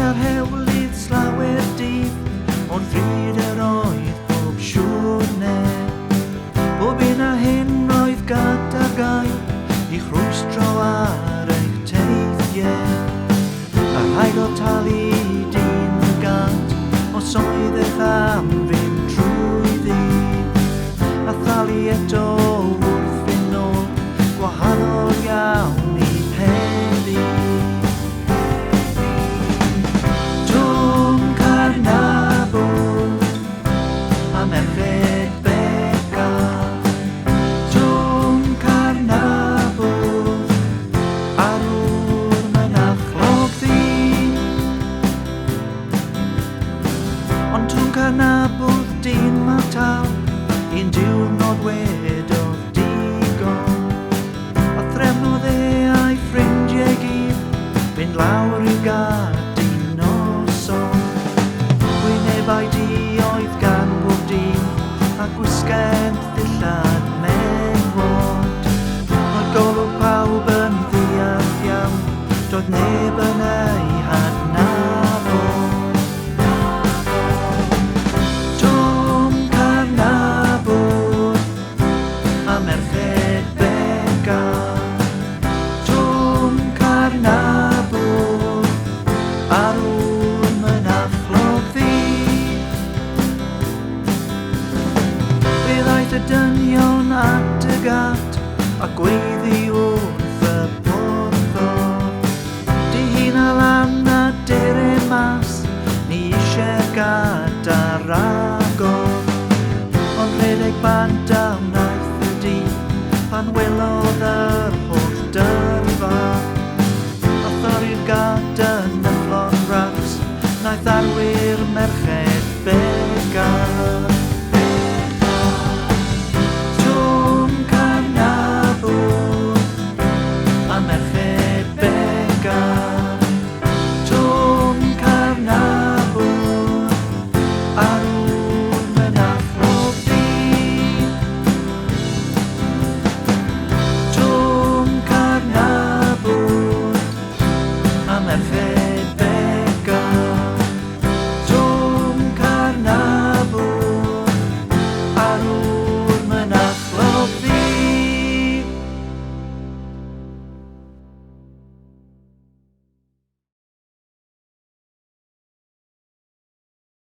ar hewlydd slawer dydd, ond fryd yr oedd bob siwrne. Bob un a hyn roedd gada'r gael i chrwystro ar eich teithiau. A rhaid o talu dyn y gant os oedd eich am fynd trwyddi. A thalu eto wrth yn ôl gwahanol iawn i heddi. Tom Carnabod a merched Beca. Tom Carnabod arwr mynachlog ddi. Ond Tom Carnabod dyn mataw, un diwrnod wedodd digon. A threfnodd e a'i ffrindiau gyd fynd lawr i'w gad i noson. Gwynebau di oedd gan bob dyn a gwisgent ddillad menywod. Mae golwg pawb yn ddiall iawn, doedd neb yn ei hadnabod. Tom Carnabod a merched Beca. Tom Carnabod arwr mynachlog ddi. Fe ddaeth y dynion at y gat a gweiddi wrth y porthor. Dihun a lan a deren mas, ni eisiau gadar agor. Ond rhedeg bant a